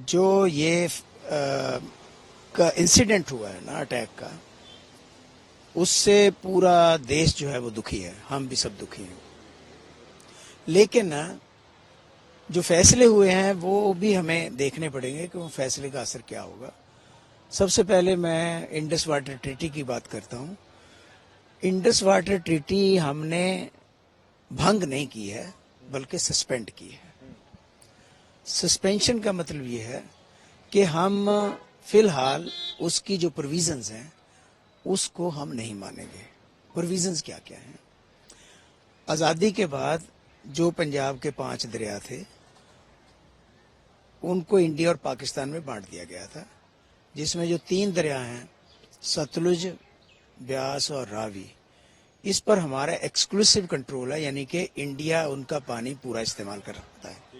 जो ये का इंसिडेंट हुआ है ना, अटैक का, उससे पूरा देश जो है वो दुखी है, हम भी सब दुखी हैं। लेकिन ना, जो फैसले हुए हैं वो भी हमें देखने पड़ेंगे कि वो फैसले का असर क्या होगा। सबसे पहले मैं इंडस वाटर ट्रीटी की बात करता हूँ। इंडस वाटर ट्रीटी हमने भंग नहीं की है, बल्कि सस्पेंड की है। सस्पेंशन का मतलब ये है कि हम फिलहाल उसकी जो प्रोविजंस हैं उसको हम नहीं मानेंगे। प्रोविजंस क्या क्या हैं? आज़ादी के बाद जो पंजाब के 5 दरिया थे उनको इंडिया और पाकिस्तान में बांट दिया गया था, जिसमें जो 3 दरिया हैं, सतलुज, ब्यास और रावी, इस पर हमारा एक्सक्लूसिव कंट्रोल है, यानी कि इंडिया उनका पानी पूरा इस्तेमाल कर सकता है।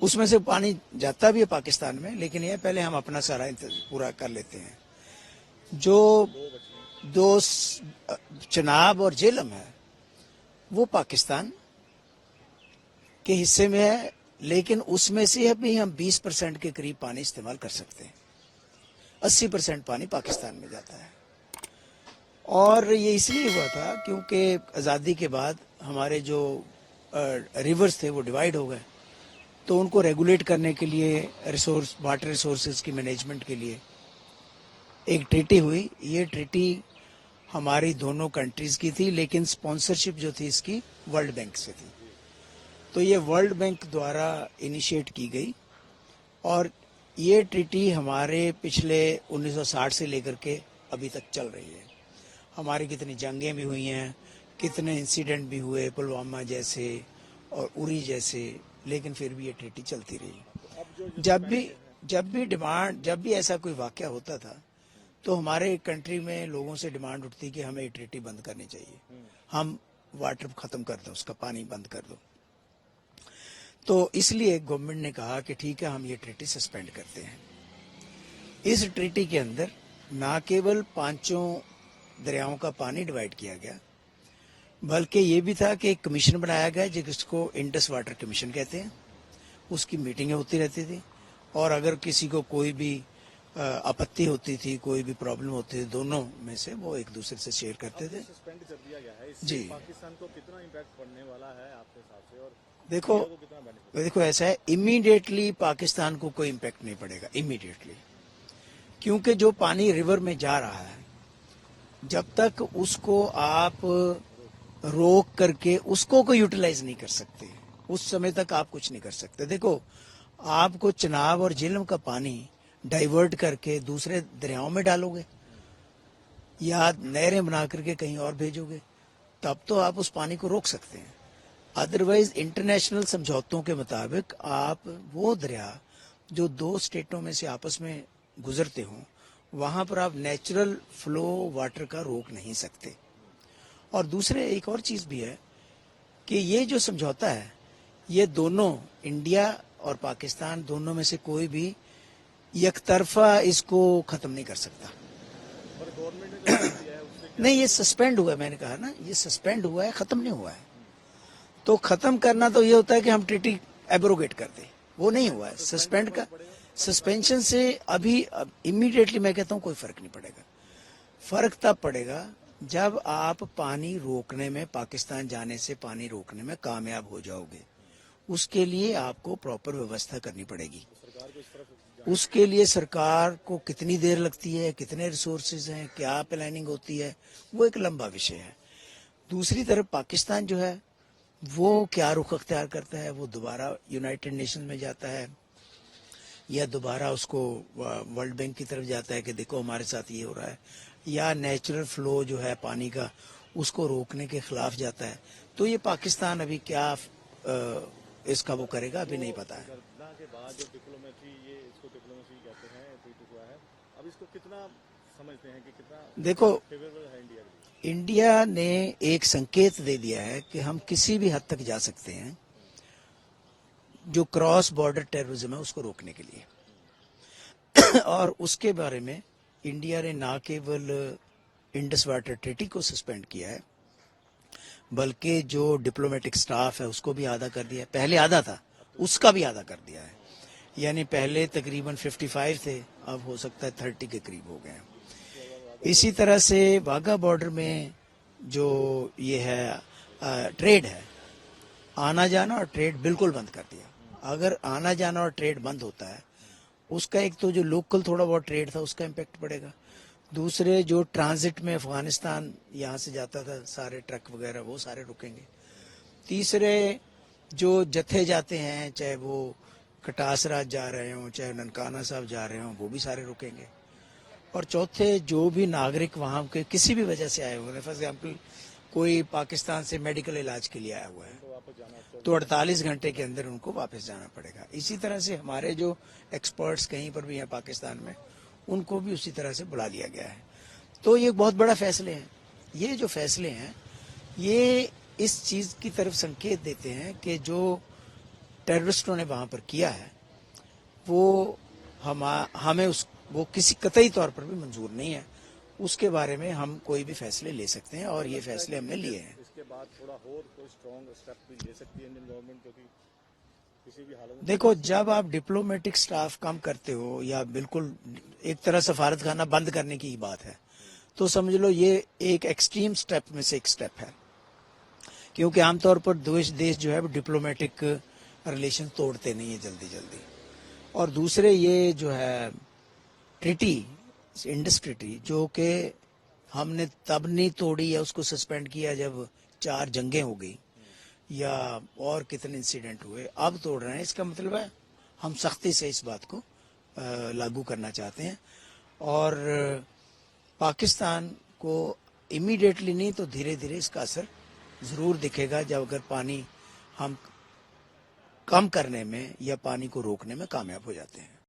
उसमें से पानी जाता भी है पाकिस्तान में, लेकिन यह पहले हम अपना सारा पूरा कर लेते हैं। जो दो चनाब और झेलम है वो पाकिस्तान के हिस्से में है, लेकिन उसमें से भी हम 20% के करीब पानी इस्तेमाल कर सकते हैं। 80% पानी पाकिस्तान में जाता है। और ये इसलिए हुआ था क्योंकि आज़ादी के बाद हमारे जो रिवर्स थे वो डिवाइड हो गए, तो उनको रेगुलेट करने के लिए, रिसोर्स वाटर रिसोर्सेज की मैनेजमेंट के लिए एक ट्रीटी हुई। ये ट्रीटी हमारी दोनों कंट्रीज की थी, लेकिन स्पॉन्सरशिप जो थी इसकी वर्ल्ड बैंक से थी। तो ये वर्ल्ड बैंक द्वारा इनिशिएट की गई और ये ट्रीटी हमारे पिछले 1960 से लेकर के अभी तक चल रही है। हमारी कितनी जंगें भी हुई हैं, कितने इंसिडेंट भी हुए, पुलवामा जैसे और उरी जैसे, लेकिन फिर भी ये ट्रीटी चलती रही। जब भी ऐसा कोई वाकया होता था तो हमारे कंट्री में लोगों से डिमांड उठती कि हमें ये ट्रीटी बंद करनी चाहिए, हम वाटर खत्म कर दो, उसका पानी बंद कर दो। तो इसलिए गवर्नमेंट ने कहा कि ठीक है, हम ये ट्रीटी सस्पेंड करते हैं। इस ट्रीटी के अंदर ना केवल 5 दरियाओं का पानी डिवाइड किया गया, बल्कि ये भी था कि एक कमीशन बनाया गया जिसको इंडस वाटर कमीशन कहते हैं। उसकी मीटिंगें होती रहती थी और अगर किसी को कोई भी आपत्ति होती थी, कोई भी प्रॉब्लम होती थी, दोनों में से वो एक दूसरे से शेयर करते थे। सस्पेंड कर दिया गया है, इससे जी, पाकिस्तान को कितना इम्पैक्ट पड़ने वाला है आपके हिसाब से, और देखो इंडिया को कितना बेनिफिट? देखो ऐसा है, इमीडिएटली पाकिस्तान को कोई इम्पैक्ट नहीं पड़ेगा इमीडिएटली, क्योंकि जो पानी रिवर में जा रहा है, जब तक उसको आप रोक करके उसको कोई यूटिलाइज नहीं कर सकते, उस समय तक आप कुछ नहीं कर सकते। देखो, आपको चनाब और झेलम का पानी डाइवर्ट करके दूसरे दरियाओं में डालोगे या नहरें बना करके कहीं और भेजोगे, तब तो आप उस पानी को रोक सकते हैं। अदरवाइज इंटरनेशनल समझौतों के मुताबिक आप वो दरिया जो 2 स्टेटों में से आपस में गुजरते हों, वहां पर आप नेचुरल फ्लो वाटर का रोक नहीं सकते। और दूसरे एक और चीज भी है कि ये जो समझौता है, ये दोनों, इंडिया और पाकिस्तान, दोनों में से कोई भी एकतरफा इसको खत्म नहीं कर सकता। पर गवर्नमेंट ने जो किया है उससे क्या? नहीं, ये सस्पेंड हुआ है, मैंने कहा ना, ये सस्पेंड हुआ है, खत्म नहीं हुआ है। तो खत्म करना तो ये होता है कि हम ट्रीटी एब्रोगेट कर दें, वो नहीं हुआ है। सस्पेंड का, सस्पेंशन से अभी इमीडिएटली मैं कहता हूँ कोई फर्क नहीं पड़ेगा। फर्क तब पड़ेगा जब आप पानी रोकने में, पाकिस्तान जाने से पानी रोकने में कामयाब हो जाओगे। उसके लिए आपको प्रॉपर व्यवस्था करनी पड़ेगी। उसके लिए सरकार को कितनी देर लगती है, कितने रिसोर्सेज हैं, क्या प्लानिंग होती है, वो एक लंबा विषय है। दूसरी तरफ पाकिस्तान जो है वो क्या रुख अख्तियार करता है, वो दोबारा यूनाइटेड नेशन में जाता है या दोबारा उसको वर्ल्ड बैंक की तरफ जाता है कि देखो हमारे साथ ये हो रहा है, या नेचुरल फ्लो जो है पानी का उसको रोकने के खिलाफ जाता है। तो ये पाकिस्तान अभी क्या इसका वो करेगा, अभी नहीं पता है। गरना के बाद जो डिप्लोमेसी, ये इसको डिप्लोमेसी कहते हैं, ट्रीट हुआ है, अब इसको कितना समझते हैं कि कितना देखो, फेवरेबल है इंडिया के लिए? इंडिया ने एक संकेत दे दिया है कि हम किसी भी हद तक जा सकते हैं जो क्रॉस बॉर्डर टेररिज्म है उसको रोकने के लिए। और उसके बारे में इंडिया ने ना केवल इंडस वाटर ट्रीटी को सस्पेंड किया है, बल्कि जो डिप्लोमेटिक स्टाफ है उसको भी आधा कर दिया है। पहले आधा था, उसका भी आधा कर दिया है। यानी पहले तकरीबन 55 थे, अब हो सकता है 30 के करीब हो गए हैं। इसी तरह से वाघा बॉर्डर में जो ये है ट्रेड है, आना जाना और ट्रेड बिल्कुल बंद कर दिया। अगर आना जाना और ट्रेड बंद होता है, उसका एक तो जो लोकल थोड़ा बहुत ट्रेड था उसका इम्पेक्ट पड़ेगा, दूसरे जो ट्रांजिट में अफगानिस्तान यहाँ से जाता था सारे ट्रक वगैरह वो सारे रुकेंगे, तीसरे जो जत्थे जाते हैं चाहे वो कटास राज जा रहे हों चाहे ननकाना साहब जा रहे हों वो भी सारे रुकेंगे, और चौथे जो भी नागरिक वहाँ के किसी भी वजह से आए हुए हैं, फॉर एग्जाम्पल कोई पाकिस्तान से मेडिकल इलाज के लिए आया हुआ है तो 48 घंटे के अंदर उनको वापस जाना पड़ेगा। इसी तरह से हमारे जो एक्सपर्ट्स कहीं पर भी हैं पाकिस्तान में उनको भी उसी तरह से बुला लिया गया है। तो ये बहुत बड़ा फैसले हैं। ये जो फैसले हैं ये इस चीज़ की तरफ संकेत देते हैं कि जो टेररिस्टों ने वहाँ पर किया है वो हमें वो किसी कतई तौर पर भी मंजूर नहीं है। उसके बारे में हम कोई भी फैसले ले सकते हैं और ये फैसले हमने लिए हैं। इसके बाद थोड़ा और कोई स्ट्रॉन्ग स्टेप भी ले सकती है इंडियन गवर्नमेंट, क्योंकि किसी भी हालत में देखो, जब आप डिप्लोमेटिक स्टाफ कम करते हो या बिल्कुल एक तरह सफारत खाना बंद करने की बात है तो समझ लो ये एक एक्सट्रीम स्टेप में से एक स्टेप है, क्योंकि आमतौर पर देश जो है डिप्लोमेटिक रिलेशन तोड़ते नहीं है जल्दी जल्दी। और दूसरे ये जो है ट्रीटी, इंडस ट्रीटी, जो कि हमने तब नहीं तोड़ी या उसको सस्पेंड किया जब 4 जंगें हो गई या और कितने इंसिडेंट हुए, अब तोड़ रहे हैं। इसका मतलब है हम सख्ती से इस बात को लागू करना चाहते हैं और पाकिस्तान को इमीडिएटली नहीं तो धीरे धीरे इसका असर ज़रूर दिखेगा जब अगर पानी हम कम करने में या पानी को रोकने में कामयाब हो जाते हैं।